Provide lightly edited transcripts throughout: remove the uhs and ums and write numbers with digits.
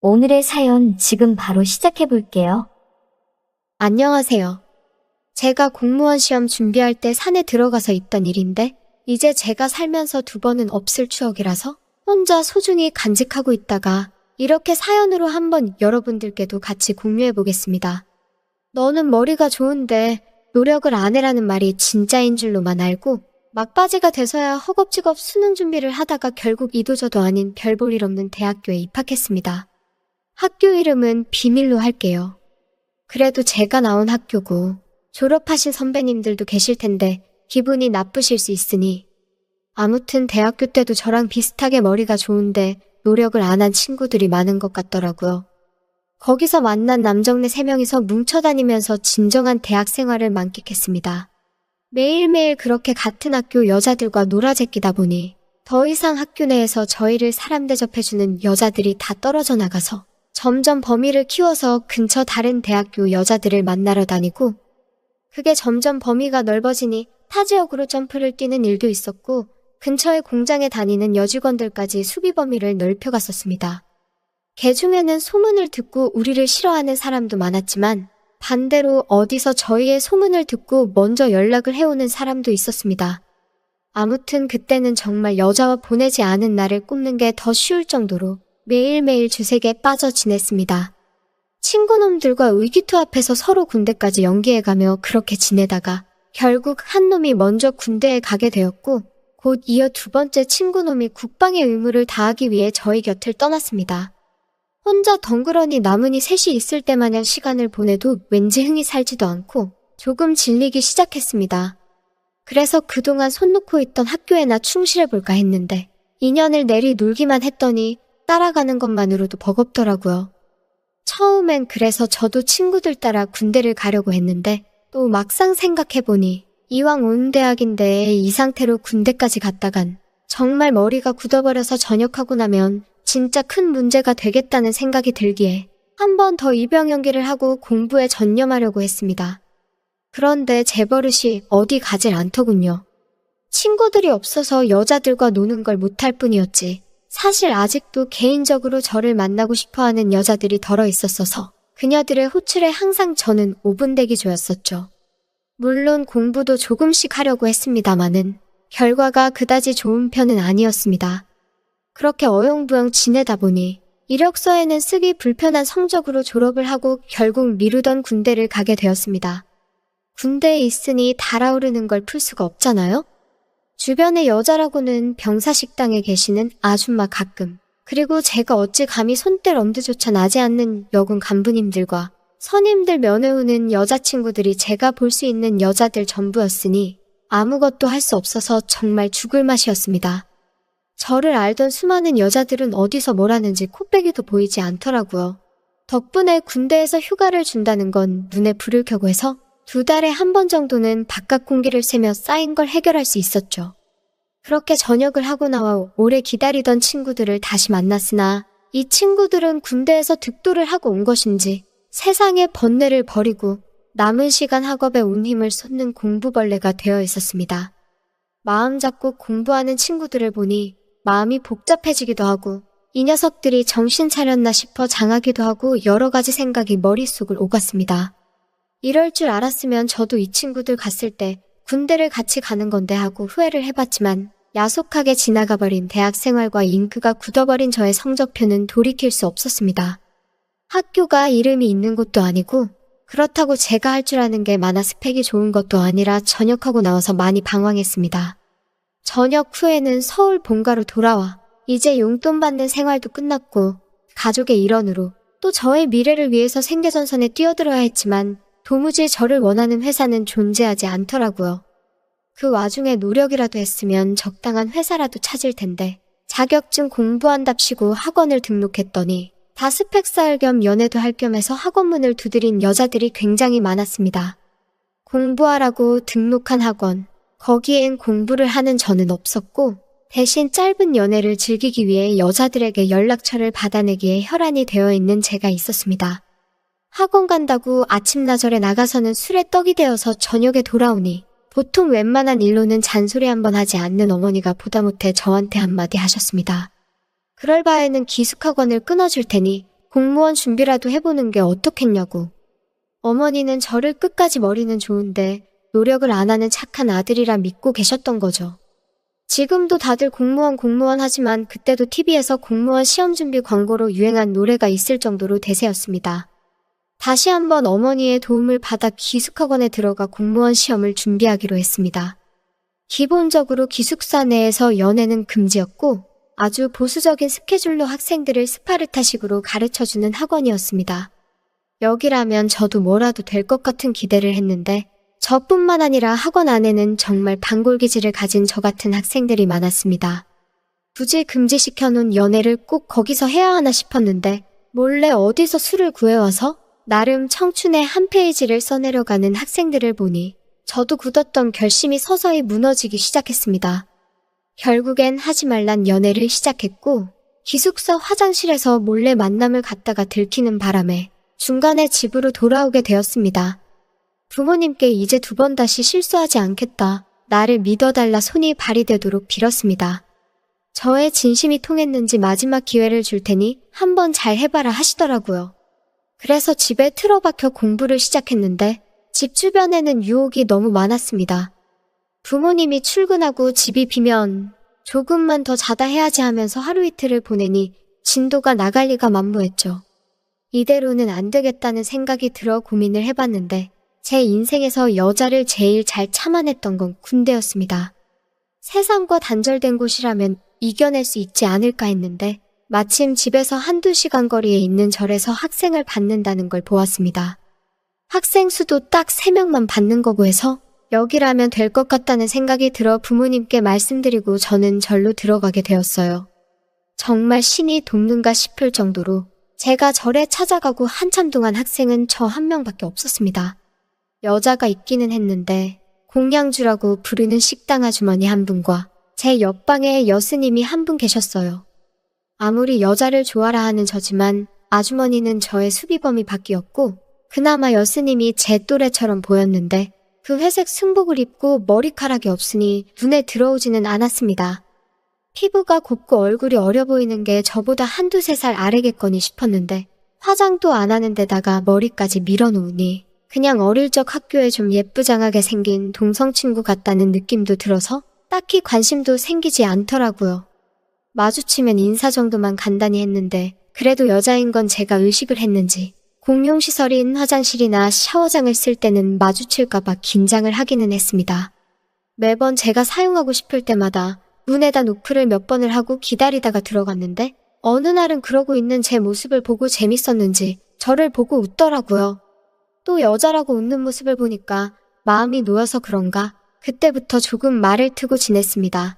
오늘의 사연 지금 바로 시작해볼게요. 안녕하세요. 제가 공무원 시험 준비할 때 산에 들어가서 있던 일인데 이제 제가 살면서 2번은 없을 추억이라서 혼자 소중히 간직하고 있다가 이렇게 사연으로 한번 여러분들께도 같이 공유해보겠습니다. 너는 머리가 좋은데 노력을 안 해라는 말이 진짜인 줄로만 알고 막바지가 돼서야 허겁지겁 수능 준비를 하다가 결국 이도저도 아닌 별 볼 일 없는 대학교에 입학했습니다. 학교 이름은 비밀로 할게요. 그래도 제가 나온 학교고 졸업하신 선배님들도 계실 텐데 기분이 나쁘실 수 있으니 아무튼 대학교 때도 저랑 비슷하게 머리가 좋은데 노력을 안 한 친구들이 많은 것 같더라고요. 거기서 만난 남정네 3명이서 뭉쳐다니면서 진정한 대학 생활을 만끽했습니다. 매일매일 그렇게 같은 학교 여자들과 놀아제끼다 보니 더 이상 학교 내에서 저희를 사람 대접해주는 여자들이 다 떨어져 나가서 점점 범위를 키워서 근처 다른 대학교 여자들을 만나러 다니고 그게 점점 범위가 넓어지니 타 지역으로 점프를 뛰는 일도 있었고 근처의 공장에 다니는 여직원들까지 수비 범위를 넓혀갔었습니다. 개 중에는 소문을 듣고 우리를 싫어하는 사람도 많았지만 반대로 어디서 저희의 소문을 듣고 먼저 연락을 해오는 사람도 있었습니다. 아무튼 그때는 정말 여자와 보내지 않은 날을 꼽는 게 더 쉬울 정도로 매일매일 주색에 빠져 지냈습니다. 친구놈들과 의기투합해서 서로 군대까지 연기해가며 그렇게 지내다가 결국 한 놈이 먼저 군대에 가게 되었고 곧 이어 2번째 친구놈이 국방의 의무를 다하기 위해 저희 곁을 떠났습니다. 혼자 덩그러니 남은이 셋이 있을 때 마냥 시간을 보내도 왠지 흥이 살지도 않고 조금 질리기 시작했습니다. 그래서 그동안 손 놓고 있던 학교에나 충실해볼까 했는데 2년을 내리 놀기만 했더니 따라가는 것만으로도 버겁더라고요. 처음엔 그래서 저도 친구들 따라 군대를 가려고 했는데 또 막상 생각해보니 이왕 온 대학인데 이 상태로 군대까지 갔다간 정말 머리가 굳어버려서 전역하고 나면 진짜 큰 문제가 되겠다는 생각이 들기에 한 번 더 입영 연기를 하고 공부에 전념하려고 했습니다. 그런데 제 버릇이 어디 가질 않더군요. 친구들이 없어서 여자들과 노는 걸 못할 뿐이었지 사실 아직도 개인적으로 저를 만나고 싶어하는 여자들이 덜어 있었어서 그녀들의 호출에 항상 저는 5분 대기조였었죠. 물론 공부도 조금씩 하려고 했습니다마는 결과가 그다지 좋은 편은 아니었습니다. 그렇게 어영부영 지내다 보니 이력서에는 쓰기 불편한 성적으로 졸업을 하고 결국 미루던 군대를 가게 되었습니다. 군대에 있으니 달아오르는 걸 풀 수가 없잖아요? 주변의 여자라고는 병사식당에 계시는 아줌마 가끔, 그리고 제가 어찌 감히 손뗄 엄두조차 나지 않는 여군 간부님들과 선임들 면회 오는 여자친구들이 제가 볼 수 있는 여자들 전부였으니 아무것도 할 수 없어서 정말 죽을 맛이었습니다. 저를 알던 수많은 여자들은 어디서 뭘 하는지 코빼기도 보이지 않더라고요. 덕분에 군대에서 휴가를 준다는 건 눈에 불을 켜고 해서 2달에 한 번 정도는 바깥 공기를 쐬며 쌓인 걸 해결할 수 있었죠. 그렇게 전역을 하고 나와 오래 기다리던 친구들을 다시 만났으나 이 친구들은 군대에서 득도를 하고 온 것인지 세상의 번뇌를 버리고 남은 시간 학업에 온 힘을 쏟는 공부벌레가 되어 있었습니다. 마음 잡고 공부하는 친구들을 보니 마음이 복잡해지기도 하고 이 녀석들이 정신 차렸나 싶어 장하기도 하고 여러 가지 생각이 머릿속을 오갔습니다. 이럴 줄 알았으면 저도 이 친구들 갔을 때 군대를 같이 가는 건데 하고 후회를 해봤지만 야속하게 지나가버린 대학 생활과 잉크가 굳어버린 저의 성적표는 돌이킬 수 없었습니다. 학교가 이름이 있는 곳도 아니고 그렇다고 제가 할 줄 아는 게 많아 스펙이 좋은 것도 아니라 전역하고 나와서 많이 방황했습니다. 전역 후에는 서울 본가로 돌아와 이제 용돈 받는 생활도 끝났고 가족의 일원으로 또 저의 미래를 위해서 생계전선에 뛰어들어야 했지만 도무지 저를 원하는 회사는 존재하지 않더라고요. 그 와중에 노력이라도 했으면 적당한 회사라도 찾을 텐데 자격증 공부한답시고 학원을 등록했더니 다 스펙 쌓을 겸 연애도 할 겸 해서 학원문을 두드린 여자들이 굉장히 많았습니다. 공부하라고 등록한 학원, 거기엔 공부를 하는 저는 없었고 대신 짧은 연애를 즐기기 위해 여자들에게 연락처를 받아내기에 혈안이 되어 있는 제가 있었습니다. 학원 간다고 아침나절에 나가서는 술에 떡이 되어서 저녁에 돌아오니 보통 웬만한 일로는 잔소리 한번 하지 않는 어머니가 보다 못해 저한테 한마디 하셨습니다. 그럴 바에는 기숙학원을 끊어줄 테니 공무원 준비라도 해보는 게 어떻겠냐고. 어머니는 저를 끝까지 머리는 좋은데 노력을 안 하는 착한 아들이라 믿고 계셨던 거죠. 지금도 다들 공무원 하지만 그때도 TV에서 공무원 시험 준비 광고로 유행한 노래가 있을 정도로 대세였습니다. 다시 한번 어머니의 도움을 받아 기숙학원에 들어가 공무원 시험을 준비하기로 했습니다. 기본적으로 기숙사 내에서 연애는 금지였고 아주 보수적인 스케줄로 학생들을 스파르타식으로 가르쳐주는 학원이었습니다. 여기라면 저도 뭐라도 될 것 같은 기대를 했는데 저뿐만 아니라 학원 안에는 정말 반골기질을 가진 저 같은 학생들이 많았습니다. 굳이 금지시켜놓은 연애를 꼭 거기서 해야 하나 싶었는데 몰래 어디서 술을 구해와서 나름 청춘의 한 페이지를 써내려가는 학생들을 보니 저도 굳었던 결심이 서서히 무너지기 시작했습니다. 결국엔 하지 말란 연애를 시작했고 기숙사 화장실에서 몰래 만남을 갖다가 들키는 바람에 중간에 집으로 돌아오게 되었습니다. 부모님께 이제 2번 다시 실수하지 않겠다. 나를 믿어달라 손이 발휘되도록 빌었습니다. 저의 진심이 통했는지 마지막 기회를 줄 테니 한번 잘 해봐라 하시더라고요. 그래서 집에 틀어박혀 공부를 시작했는데 집 주변에는 유혹이 너무 많았습니다. 부모님이 출근하고 집이 비면 조금만 더 자다 해야지 하면서 하루 이틀을 보내니 진도가 나갈 리가 만무했죠. 이대로는 안 되겠다는 생각이 들어 고민을 해봤는데 제 인생에서 여자를 제일 잘 참아냈던 건 군대였습니다. 세상과 단절된 곳이라면 이겨낼 수 있지 않을까 했는데 마침 집에서 1~2시간 거리에 있는 절에서 학생을 받는다는 걸 보았습니다. 학생 수도 딱 3명만 받는 거고 해서 여기라면 될 것 같다는 생각이 들어 부모님께 말씀드리고 저는 절로 들어가게 되었어요. 정말 신이 돕는가 싶을 정도로 제가 절에 찾아가고 한참 동안 학생은 저 1명밖에 없었습니다. 여자가 있기는 했는데 공양주라고 부르는 식당 아주머니 한 분과 제 옆방에 여스님이 한 분 계셨어요. 아무리 여자를 좋아라 하는 저지만 아주머니는 저의 수비범이 바뀌었고 그나마 여스님이 제 또래처럼 보였는데 그 회색 승복을 입고 머리카락이 없으니 눈에 들어오지는 않았습니다. 피부가 곱고 얼굴이 어려 보이는 게 저보다 1~2~3살 아래겠거니 싶었는데 화장도 안 하는 데다가 머리까지 밀어놓으니 그냥 어릴 적 학교에 좀 예쁘장하게 생긴 동성 친구 같다는 느낌도 들어서 딱히 관심도 생기지 않더라고요. 마주치면 인사 정도만 간단히 했는데 그래도 여자인 건 제가 의식을 했는지 공용시설인 화장실이나 샤워장을 쓸 때는 마주칠까봐 긴장을 하기는 했습니다. 매번 제가 사용하고 싶을 때마다 문에다 노크를 몇 번을 하고 기다리다가 들어갔는데 어느 날은 그러고 있는 제 모습을 보고 재밌었는지 저를 보고 웃더라고요. 또 여자라고 웃는 모습을 보니까 마음이 놓여서 그런가 그때부터 조금 말을 트고 지냈습니다.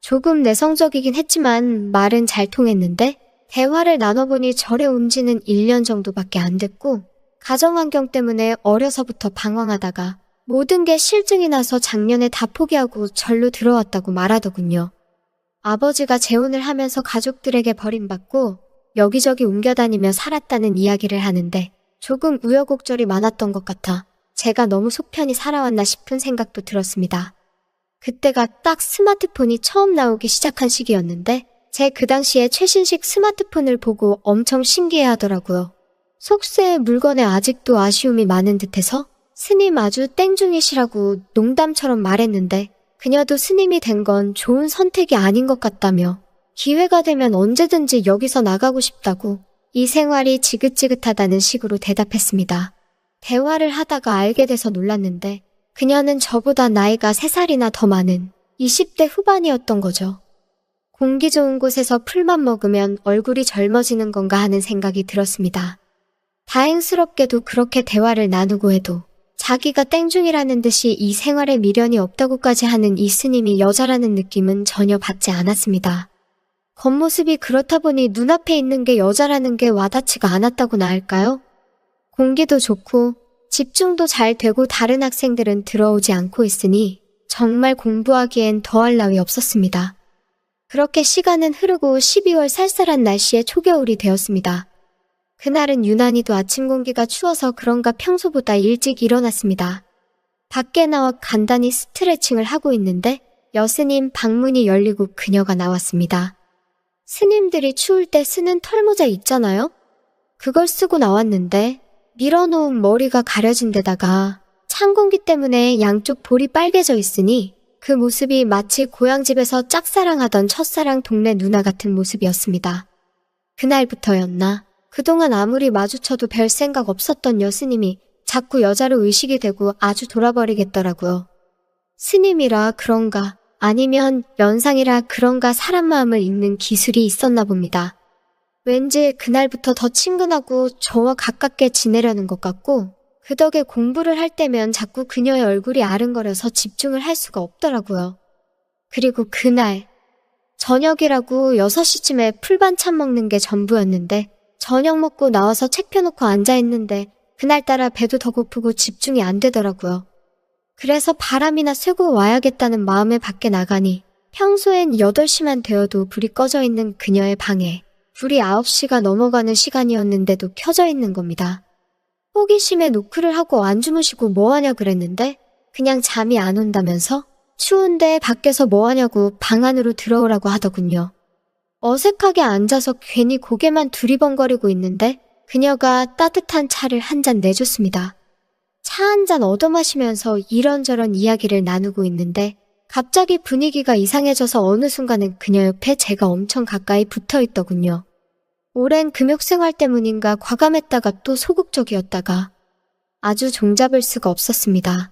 조금 내성적이긴 했지만 말은 잘 통했는데 대화를 나눠보니 절에 온 지는 1년 정도밖에 안 됐고 가정환경 때문에 어려서부터 방황하다가 모든 게 실증이 나서 작년에 다 포기하고 절로 들어왔다고 말하더군요. 아버지가 재혼을 하면서 가족들에게 버림받고 여기저기 옮겨다니며 살았다는 이야기를 하는데 조금 우여곡절이 많았던 것 같아 제가 너무 속편히 살아왔나 싶은 생각도 들었습니다. 그때가 딱 스마트폰이 처음 나오기 시작한 시기였는데 제 그 당시에 최신식 스마트폰을 보고 엄청 신기해하더라고요. 속세의 물건에 아직도 아쉬움이 많은 듯해서 스님 아주 땡중이시라고 농담처럼 말했는데 그녀도 스님이 된 건 좋은 선택이 아닌 것 같다며 기회가 되면 언제든지 여기서 나가고 싶다고 이 생활이 지긋지긋하다는 식으로 대답했습니다. 대화를 하다가 알게 돼서 놀랐는데 그녀는 저보다 나이가 3살이나 더 많은 20대 후반이었던 거죠. 공기 좋은 곳에서 풀만 먹으면 얼굴이 젊어지는 건가 하는 생각이 들었습니다. 다행스럽게도 그렇게 대화를 나누고 해도 자기가 땡중이라는 듯이 이 생활에 미련이 없다고까지 하는 이 스님이 여자라는 느낌은 전혀 받지 않았습니다. 겉모습이 그렇다 보니 눈앞에 있는 게 여자라는 게 와닿지가 않았다고나 할까요? 공기도 좋고 집중도 잘 되고 다른 학생들은 들어오지 않고 있으니 정말 공부하기엔 더할 나위 없었습니다. 그렇게 시간은 흐르고 12월 쌀쌀한 날씨에 초겨울이 되었습니다. 그날은 유난히도 아침 공기가 추워서 그런가 평소보다 일찍 일어났습니다. 밖에 나와 간단히 스트레칭을 하고 있는데 여스님 방문이 열리고 그녀가 나왔습니다. 스님들이 추울 때 쓰는 털모자 있잖아요? 그걸 쓰고 나왔는데 밀어놓은 머리가 가려진 데다가 찬 공기 때문에 양쪽 볼이 빨개져 있으니 그 모습이 마치 고향집에서 짝사랑하던 첫사랑 동네 누나 같은 모습이었습니다. 그날부터였나 그동안 아무리 마주쳐도 별 생각 없었던 여스님이 자꾸 여자로 의식이 되고 아주 돌아버리겠더라고요. 스님이라 그런가 아니면 연상이라 그런가 사람 마음을 읽는 기술이 있었나 봅니다. 왠지 그날부터 더 친근하고 저와 가깝게 지내려는 것 같고 그 덕에 공부를 할 때면 자꾸 그녀의 얼굴이 아른거려서 집중을 할 수가 없더라고요. 그리고 그날 저녁이라고 6시쯤에 풀반찬 먹는 게 전부였는데 저녁 먹고 나와서 책 펴놓고 앉아있는데 그날따라 배도 더 고프고 집중이 안 되더라고요. 그래서 바람이나 쐬고 와야겠다는 마음에 밖에 나가니 평소엔 8시만 되어도 불이 꺼져 있는 그녀의 방에 불이 9시가 넘어가는 시간이었는데도 켜져 있는 겁니다. 호기심에 노크를 하고 안 주무시고 뭐하냐 그랬는데 그냥 잠이 안 온다면서 추운데 밖에서 뭐하냐고 방 안으로 들어오라고 하더군요. 어색하게 앉아서 괜히 고개만 두리번거리고 있는데 그녀가 따뜻한 차를 한 잔 내줬습니다. 차 한 잔 얻어 마시면서 이런저런 이야기를 나누고 있는데 갑자기 분위기가 이상해져서 어느 순간은 그녀 옆에 제가 엄청 가까이 붙어 있더군요. 오랜 금욕생활 때문인가 과감했다가 또 소극적이었다가 아주 종잡을 수가 없었습니다.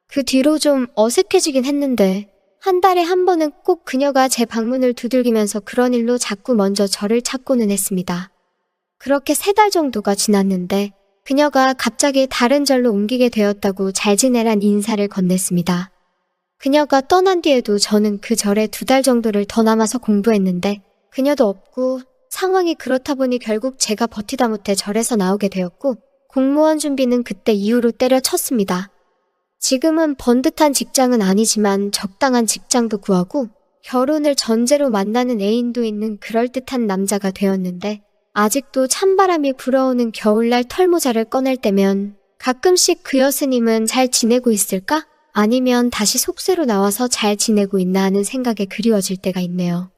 그 뒤로 좀 어색해지긴 했는데 한 달에 한 번은 꼭 그녀가 제 방문을 두들기면서 그런 일로 자꾸 먼저 저를 찾고는 했습니다. 그렇게 3달 정도가 지났는데 그녀가 갑자기 다른 절로 옮기게 되었다고 잘 지내란 인사를 건넸습니다. 그녀가 떠난 뒤에도 저는 그 절에 2달 정도를 더 남아서 공부했는데 그녀도 없고 상황이 그렇다 보니 결국 제가 버티다 못해 절에서 나오게 되었고 공무원 준비는 그때 이후로 때려쳤습니다. 지금은 번듯한 직장은 아니지만 적당한 직장도 구하고 결혼을 전제로 만나는 애인도 있는 그럴듯한 남자가 되었는데 아직도 찬바람이 불어오는 겨울날 털모자를 꺼낼 때면 가끔씩 그 여스님은 잘 지내고 있을까? 아니면 다시 속세로 나와서 잘 지내고 있나 하는 생각에 그리워질 때가 있네요.